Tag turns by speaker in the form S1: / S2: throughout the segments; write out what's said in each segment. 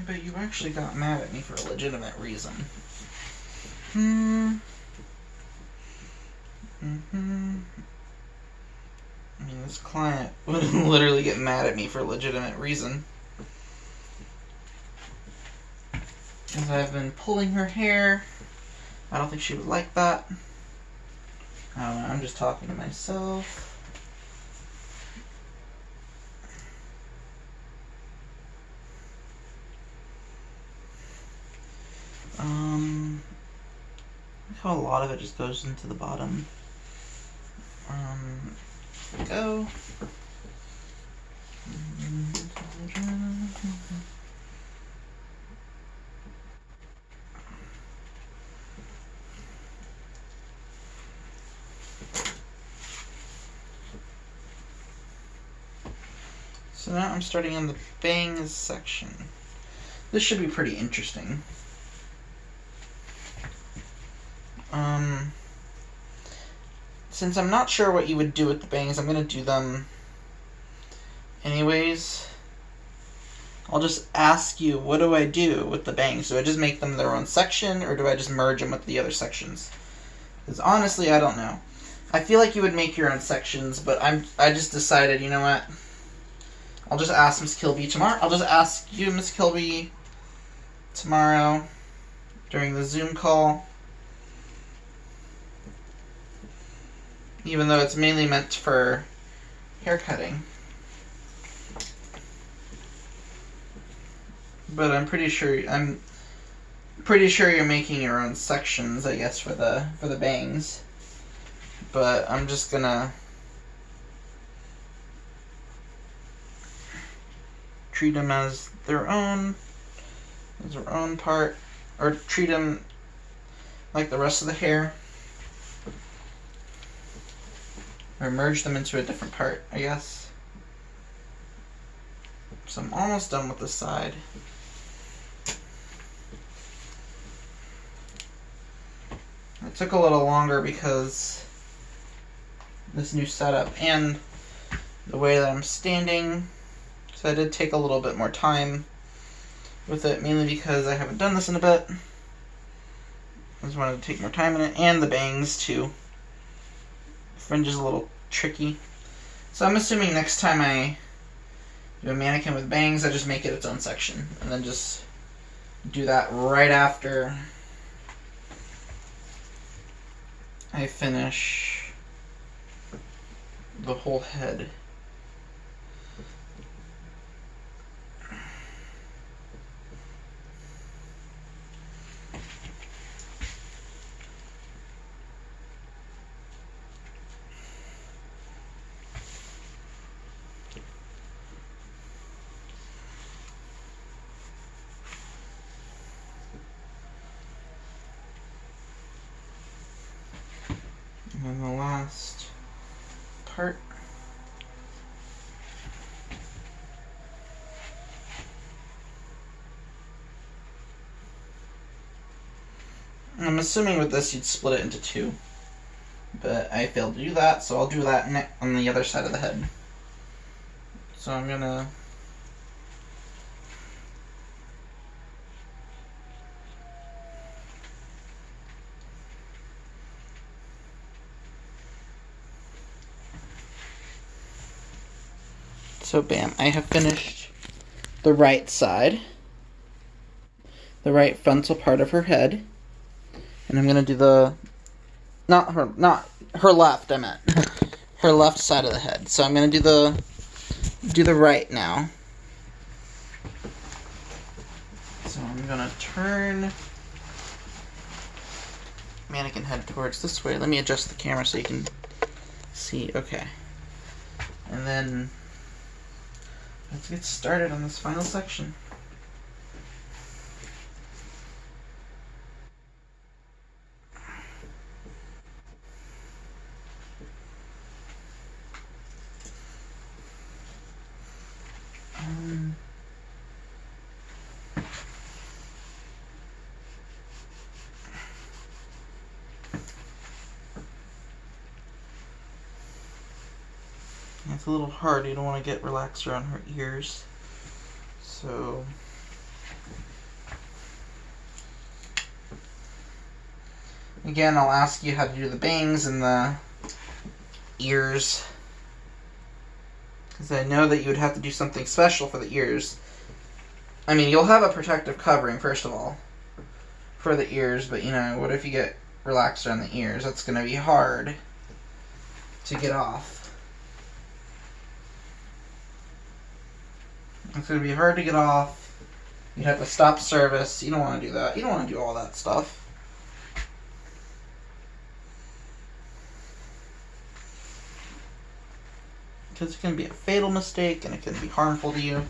S1: but you actually got mad at me for a legitimate reason. I mean, this client would literally get mad at me for a legitimate reason. Because I've been pulling her hair. I don't think she would like that. I don't know, I'm just talking to myself. Look how a lot of it just goes into the bottom. Here we go. So now I'm starting on the bangs section. This should be pretty interesting. Since I'm not sure what you would do with the bangs, I'm going to do them anyways. I'll just ask you, what do I do with the bangs? Do I just make them their own section, or do I just merge them with the other sections? Because honestly, I don't know. I feel like you would make your own sections, but I just decided, you know what? I'll just ask Miss Kilby tomorrow. I'll just ask you, Miss Kilby, tomorrow during the Zoom call. Even though it's mainly meant for hair cutting. But I'm pretty sure you're making your own sections, I guess, for the bangs. But I'm just gonna treat them as their own part, or treat them like the rest of the hair. Or merge them into a different part, I guess. So I'm almost done with this side. It took a little longer because this new setup and the way that I'm standing. So I did take a little bit more time with it, mainly because I haven't done this in a bit. I just wanted to take more time in it, and the bangs too. Fringe is a little tricky. So I'm assuming next time I do a mannequin with bangs, I just make it its own section. And then just do that right after I finish the whole head. And then the last part. I'm assuming with this you'd split it into two. But I failed to do that, so I'll do that on the other side of the head. So I'm gonna So bam, I have finished the right side, the right frontal part of her head, and I'm gonna do the not her left. I meant her left side of the head. So I'm gonna do the right now. So I'm gonna turn mannequin head towards this way. Let me adjust the camera so you can see. Okay, and then let's get started on this final section. It's a little hard. You don't want to get relaxed around her ears. So Again, I'll ask you how to do the bangs and the ears, because I know that you would have to do something special for the ears. I mean, you'll have a protective covering, first of all, for the ears, but, you know, what if you get relaxed around the ears? That's going to be hard to get off. It's going to be hard to get off. You'd have to stop service. You don't want to do that. You don't want to do all that stuff. Because it can be a fatal mistake and it can be harmful to you.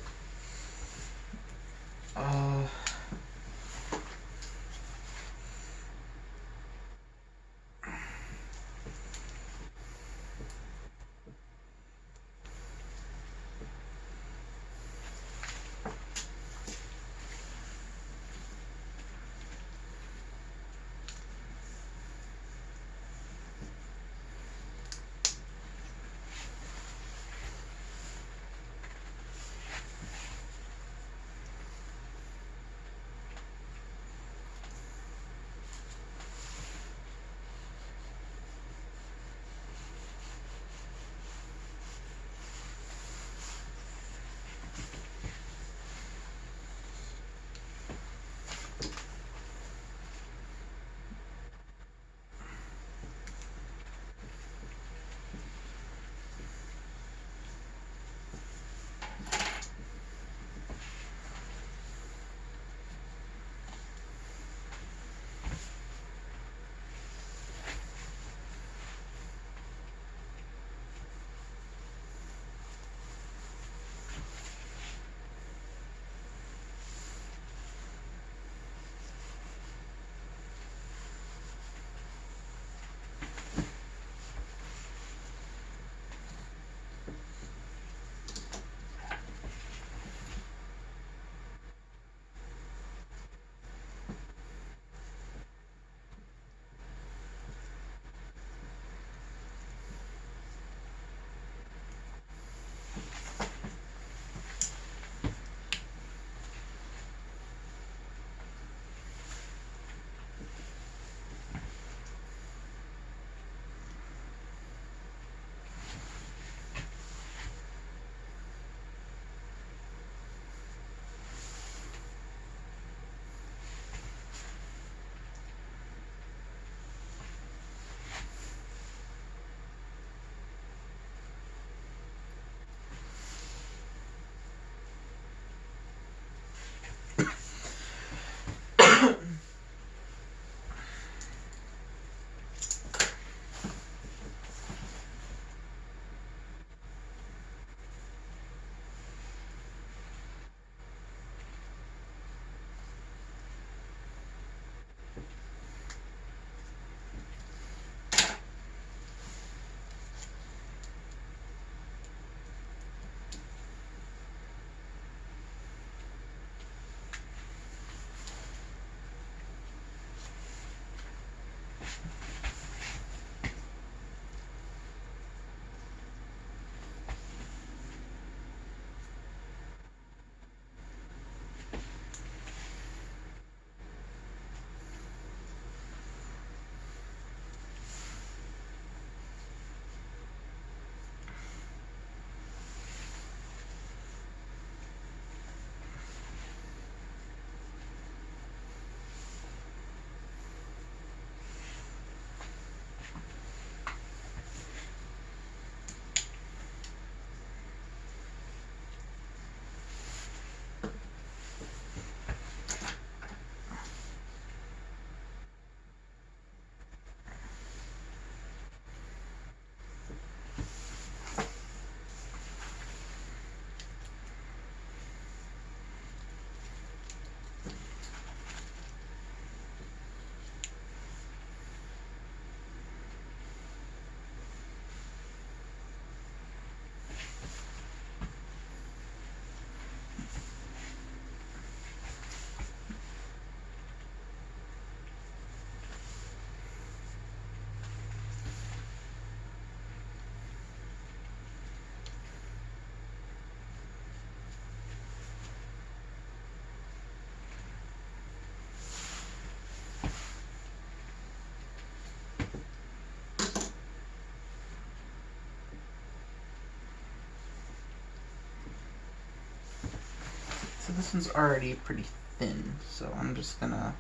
S1: this one's already pretty thin, so I'm just gonna...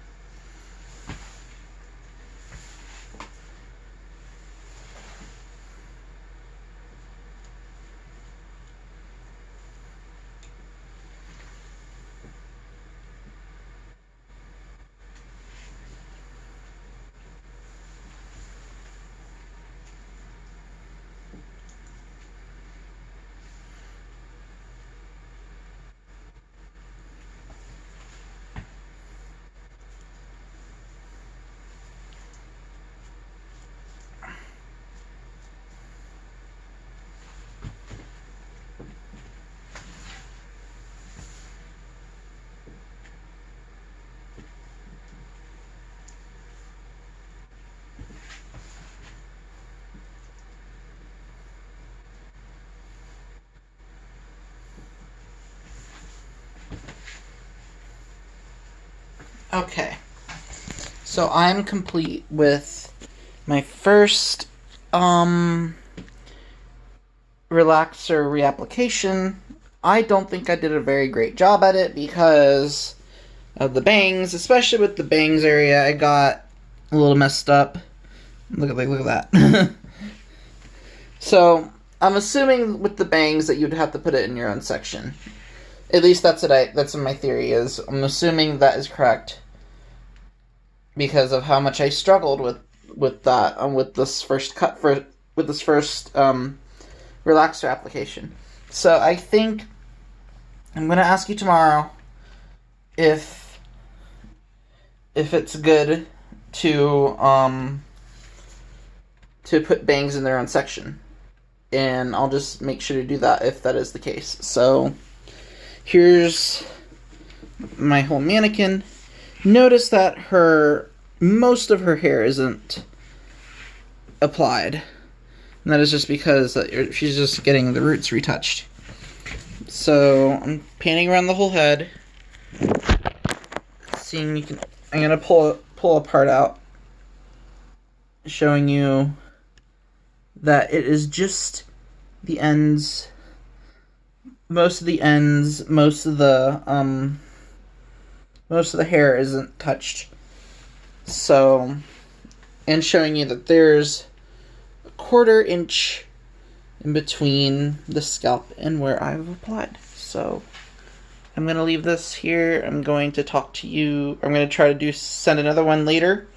S1: Okay, so I'm complete with my first relaxer reapplication. I don't think I did a very great job at it because of the bangs, especially with the bangs area. I got a little messed up. Look at that. So I'm assuming with the bangs that you'd have to put it in your own section. At least that's what my theory is. I'm assuming that is correct because of how much I struggled with that with this first relaxer application. So I think I'm gonna ask you tomorrow if it's good to put bangs in their own section, and I'll just make sure to do that if that is the case. So here's my whole mannequin. Notice that most of her hair isn't applied, and that is just because she's just getting the roots retouched. So I'm panning around the whole head, seeing I'm gonna pull a part out, showing you that it is just the ends. Most of the ends, most of the hair isn't touched. So, and showing you that there's a 1/4 inch in between the scalp and where I've applied. So, I'm going to leave this here. I'm going to talk to you. I'm going to try to send another one later.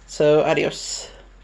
S1: So, adios.